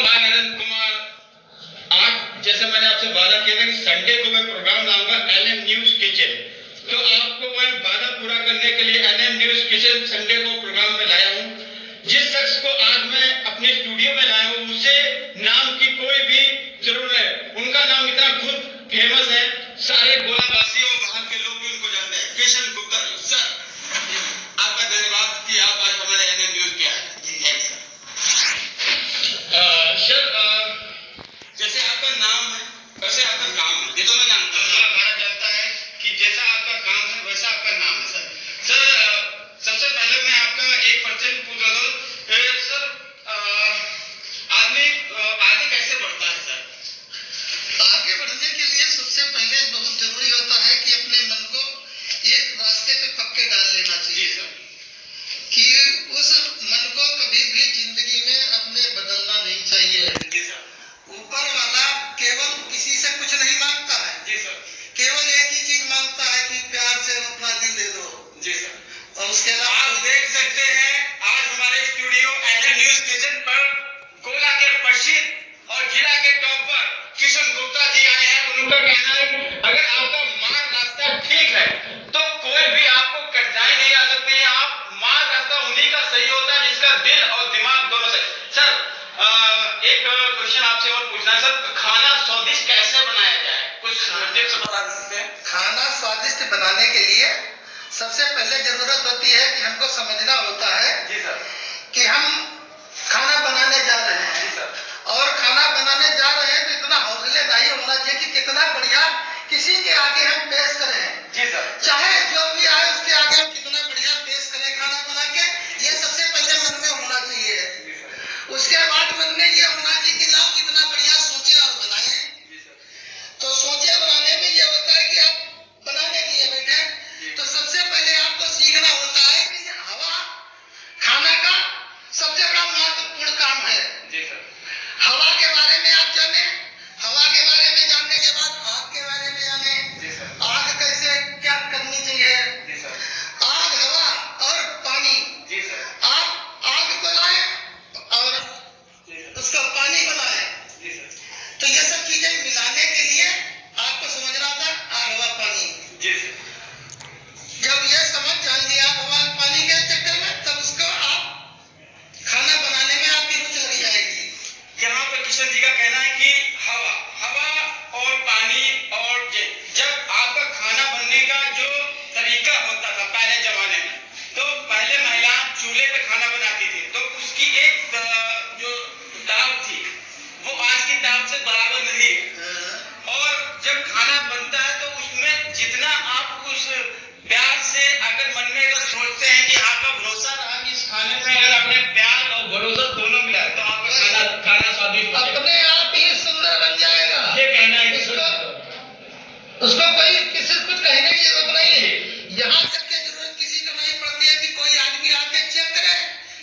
मैं नरेंद्र कुमार, आज जैसे मैंने आपसे वादा किया था कि संडे को मैं प्रोग्राम लाऊंगा एनएम न्यूज किचन, तो आपको मैं वादा पूरा करने के लिए एनएम न्यूज किचन संडे को प्रोग्राम में लाया हूं। जिस शख्स को आज मैं अपने स्टूडियो में लाया हूं उसे नाम की कोई भी जरूरत है, उनका नाम इतना खुद फेमस है, सारे गोलावासी और बाहर के लोग भी उनको जानते हैं, किशन गुप्ता सर। आपका धन्यवाद कि आप आज हमारे एनएम न्यूज के आए। सर, जैसे आपका नाम है वैसे आपका काम है, ये तो मैं जानता हूँ, पूरा भारत जानता है कि जैसा आपका काम है वैसा आपका नाम है। सर सबसे पहले मैं आपका एक क्वेश्चन पूछ रहा हूँ सर, आदमी आगे कैसे बढ़ता है सर? आगे बढ़ने के लिए सबसे पहले बहुत जरूरी होता है कि अपने मन को एक रास्ते पे पक्के डाल लेना चाहिए सर, कि उस मन को कभी भी जिंदगी में अपने बदलना नहीं चाहिए। जी सर। ऊपर वाला केवल किसी से कुछ नहीं मांगता है। जी सर। केवल एक ही चीज मांगता है कि प्यार से अपना दिल दे दो। जी सर। और उसके अलावा आप देख सकते हैं आज हमारे स्टूडियो एनएम न्यूज किचन पर गोला के प्रसिद्ध और जिला के टॉपर किशन गुप्ता जी आए हैं। उनका कहना है अगर आपका मार्ग रास्ता ठीक है तो कोई भी आपको कठिनाई नहीं आ सकती है। आप मार्ग रास्ता उन्हीं का सही होता है जिसका दिल और दिमाग दोनों सही। सर एक क्वेश्चन आपसे और पूछना है सर, खाना स्वादिष्ट कैसे बनाया जाए, कुछ टिप्स बता सकते हैं? खाना स्वादिष्ट बनाने के लिए सबसे पहले जरूरत होती है कि हमको समझना होता है जी सर कि हम खाना बनाने जा रहे हैं। जी सर। और खाना बनाने जा रहे हैं तो इतना हौसलेदारी होना चाहिए कि कितना बढ़िया किसी के आगे हम पेश करें। जी सर। चाहे जो भी आए उसके आगे हम कितना बढ़िया पेश करें खाना बना के, ये सबसे पहले मन में होना चाहिए। उसके बाद मन में ये होना चाहिए कि लाओ कितना बढ़िया सोचे और बनाए। तो सोचे बनाने में ये होता है कि आप बनाने के लिए बैठे तो सबसे पहले आपको सीखना होता है कि हवा खाना का सबसे बड़ा महत्वपूर्ण काम है। जी सर। हवा के बारे में आप जाने, हवा के बारे में जानने के बाद आग के बारे में जाने। जी सर। आग कैसे क्या करनी चाहिए। जी सर। आग, हवा और पानी। जी सर। आप आग को लाए और उसका पानी को लाए, जी सर। तो ये सब चीजें मिलाने के लिए आपको समझना था आग, हवा, पानी। जी सर। जब ये समझ जान लिया हवा पानी के चक्कर में, तब उसको आप खाना बनाने में आपकी रुचि लग जाएगी। यहाँ पर किशन जी का कहना है कि हवा और पानी और जब आपका खाना बनने का जो तरीका होता था पहले जमाने में, तो पहले महिला चूल्हे पे खाना बनाती थी तो उसकी एक जो दाब थी वो आज की दाब से बराबर नहीं है। और जब खाना बनता है तो उसमें जितना आप उस प्यार से अगर मन में अगर सोचते हैं कि आपका भरोसा रहा कि इस खाने में अगर आपने प्यार और भरोसा दोनों मिला तो आपका खाना स्वादिष्ट अपने आप ही सुंदर बन जाएगा। ये कहना है कि उसको कोई किसी से कुछ कहने की जरूरत नहीं है। यहाँ तक की जरूरत किसी को नहीं पड़ती है कि कोई आदमी आके चेक करे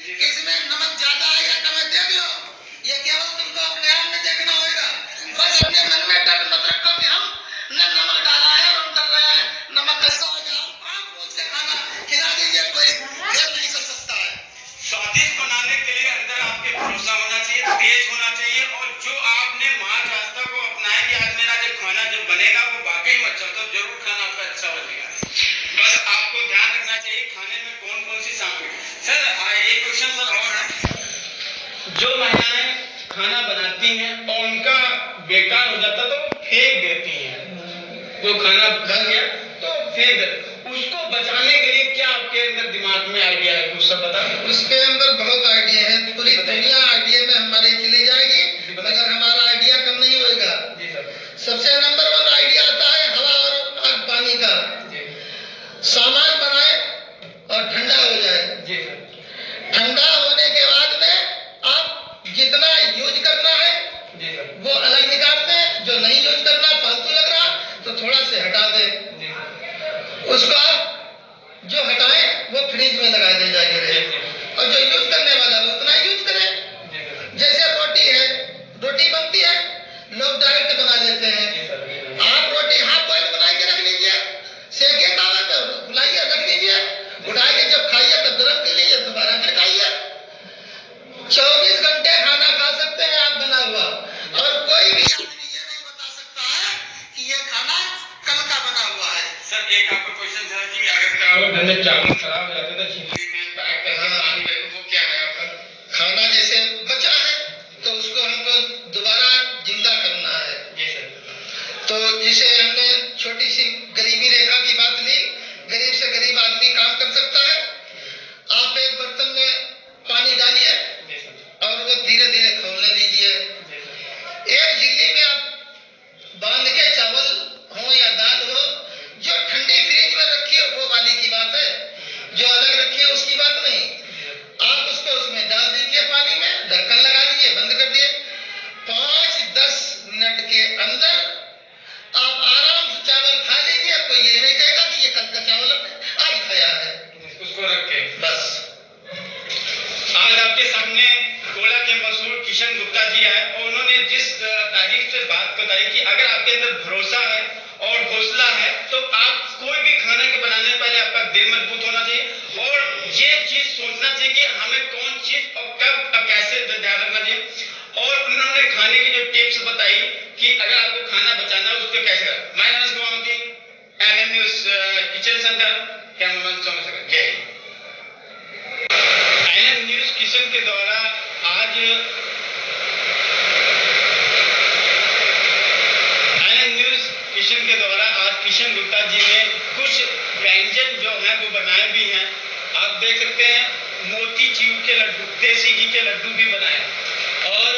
कि इसमें नमक ज्यादा है या कम है, देख लो। ये केवल तुमको अपने आप में देखना होगा। बस अपने मन में डर मत रखो कि हम ने नमक डाला है और हम डर रहे हैं नमक कैसा हो जाए। आप पूछ के खाना खिला दीजिए, कोई देर नहीं कर सकता है। स्वादिष्ट बनाने के लिए अंदर आपके भरोसा होना चाहिए, तेज होना चाहिए और जो आपने मार्ग रास्ता को अपनाया कि आज मेरा जब खाना जब बनेगा वो वाकई में अच्छा, तो जरूर खाना आपका अच्छा बनेगा। बस आपको ध्यान रखना चाहिए खाने में कौन कौन सी सामग्री। सर एक क्वेश्चन सर और है, जो महिलाएं खाना बनाती हैं और उनका बेकार हो जाता तो वो फेंक देती हैं, वो खाना बन गया तो फेंक देती, उसको बचाने के लिए क्या आपके अंदर दिमाग में आइडिया है, कुछ सब बता। उसके अंदर बहुत आइडिया है, पूरी दुनिया आइडिया में हमारी चली जाएगी मगर हमारा आइडिया कम नहीं होगा। जी सर। सबसे नंबर 1 आइडिया आता है हवा और आग पानी का। सामान बनाए और ठंडा हो जाए। जी सर। ठंडा होने के बाद में आप जितना यूज करना है जी सर। वो अलग निकाल दें, जो नहीं यूज करना फालतू लग रहा तो थोड़ा से हटा दें। उसको आप जो हटाएं वो फ्रिज में लगा दे जाएंगे और जो यूज करने वाला है उतना यूज करें। जैसे रोटी है, रोटी बनती है, लोग डायरेक्ट बना लेते हैं। आप रोटी हाफ बॉइल बना के रख लीजिए, सेके तावा पे बुलाइए, रख लीजिए, उठा के जब खाइए तब गर्म कर लीजिए, दोबारा फिर खाइए। 24 घंटे खाना खा सकते हैं आप बना झिल्ली में आप बांध के चावल हो या दाल हो, जो ठंडी फ्रिज में रखी हो वो वाली की बात है, जो अलग रखी है उसकी बात नहीं। आप उसको उसमें डाल दीजिए पानी में, ढक्कन लगा दीजिए, बंद कर दिए। 5-10 मिनट के अंदर आप आराम से चावल खा लीजिए। कोई ये नहीं कहेगा कि ये कल का चावल आज खाया है। उसको रख के बस आज आपके सामने गोला के मशहूर किशन गुप्ता जी आए और उन्होंने जिस तारीफ से बात बताई कि अगर आपके अंदर भरोसा है और हौसला है तो आप कोई भी खाना के बनाने से पहले आपका दिल मजबूत होना चाहिए और ये चीज सोचना चाहिए कि हमें कौन चीज और कब और कैसे ध्यान रखना चाहिए। और उन्होंने खाने की जो टिप्स बताई कि अगर आपको खाना बचाना है उसको कैसे करें। मैं Naresh Govamati, NM news kitchen centre, cameraman Somesh Sagar, जय हिंद। एनएम न्यूज़ किचन के द्वारा आज किशन गुप्ता जी ने कुछ व्यंजन जो हैं वो बनाए भी हैं। आप देख सकते हैं मोती चूर के लड्डू, देसी घी के लड्डू भी बनाए। और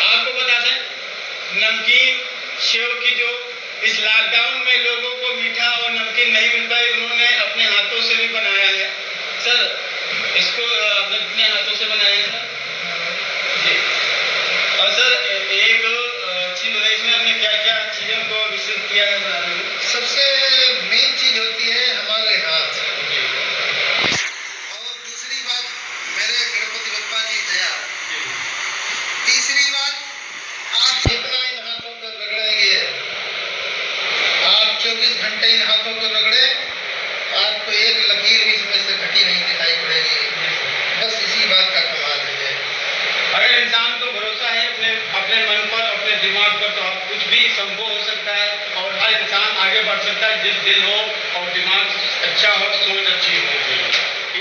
आपको बता दें नमकीन सेव की जो इस लॉकडाउन में लोगों को मीठा और नमकीन नहीं मिल पाई, उन्होंने अपने हाथों से भी बनाया है। सर इसको आपने अपने हाथों से बनाया है जी। और सर एक चीज बताइए इसमें आपने क्या क्या चीजों को विकसित किया है बनाने में? सबसे मेन चीज होती है हमारे हाथ, और दूसरी बात मेरे गणपति बप्पा की दया, तीसरी बात आप जितना इन हाथों को रगड़ेंगे, आप 24 घंटे इन हाथों को रगड़े, आपको एक लकीर भी इसमें से घटी नहीं दिखाई पड़ेगी। बस इसी बात का कमाल है। अगर इंसान को भरोसा है अपने मन पर, अपने दिमाग पर, तो आप कुछ भी संभव हो सकता है और हर इंसान आगे बढ़ सकता है जिस दिल हो और दिमाग अच्छा हो, सोच अच्छी हो।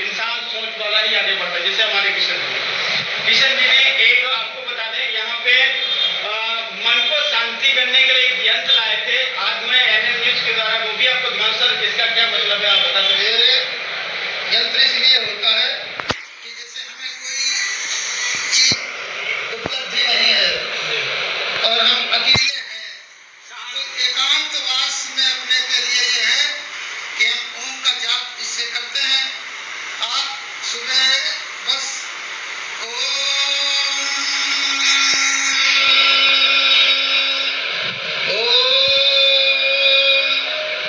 इंसान सोच वाला ही आगे बढ़ता है। जैसे हमारे किशन जी ने एक आपको बता दें यहाँ पे मन को शांति करने के लिए एक यंत्र लाए थे। आज मैं एनएम न्यूज़ के द्वारा वो भी आपको दिखाऊं। सर इसका क्या मतलब है आप बता सकते हैं? यंत्र इसलिए होता है कि जैसे हमें कोई चीज उपलब्धि नहीं है और हम अकेले हैं, तो एकांतवास में अपने के लिए ये है कि हम ओम का जाप इससे करते हैं। आप सुबह बस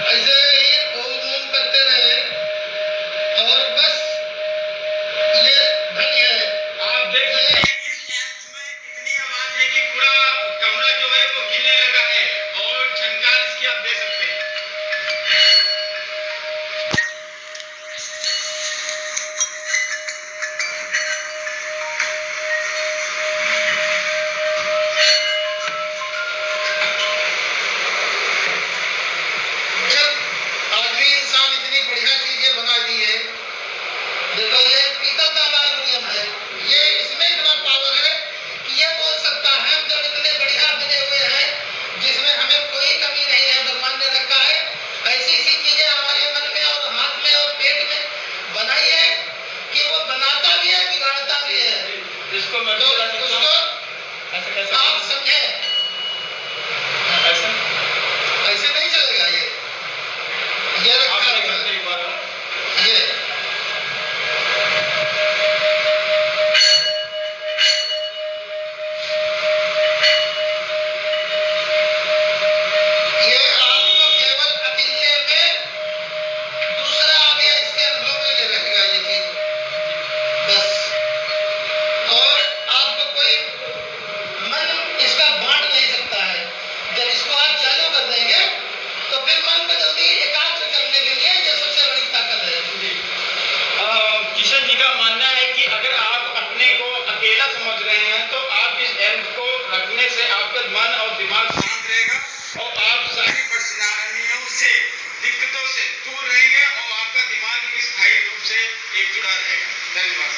ऐसे ही ओम करते रहे और बस ये ध्वनि है। आप देख सकते हैं इस एम्प में इतनी आवाज है कि पूरा कमरा जो है वो हिलने लगा है और झनकार इसकी आप देख सकते हैं। जब आदमी इंसान इतनी बढ़िया चीजें बना दी है, देखो ये पीतल का अल्युमिनियम है, ये इसमें इतना पावर है कि ये बोल सकता है हम जब इतने बढ़िया बने हुए हैं जिसमें हमें कोई कमी नहीं है, भगवान ने रखा है, ऐसी सी चीजें हमारे मन में और हाथ में और पेट में बनाई है कि वो बनाता भी है, बिगाड़ता भी है। जिसको मैं तो उसको आप समझे, ऐसा ऐसे नहीं चलेगा। ये रखा आप हुआ है, एक बार ये आपको केवल अकेले में दूसरा आगे इसके अनुभव में ले रखेगा ये चीज, बस। और आपको कोई मन इसका बांट नहीं सकता है। जब इसको आप चालू कर देंगे तो फिर मन को जल्दी एकाग्र करने के लिए ये सबसे बड़ी ताकत है। किशन जी का मानना है कि अगर आप अपने को अकेला समझ रहे हैं तो आप इस एम्प को रखने से आपका मन और दिमाग शांत रहेगा और आप सारी परेशानियों से, दिक्कतों से दूर रहेंगे और आपका दिमाग स्थायी रूप से एक जुड़ा रहेगा। धन्यवाद।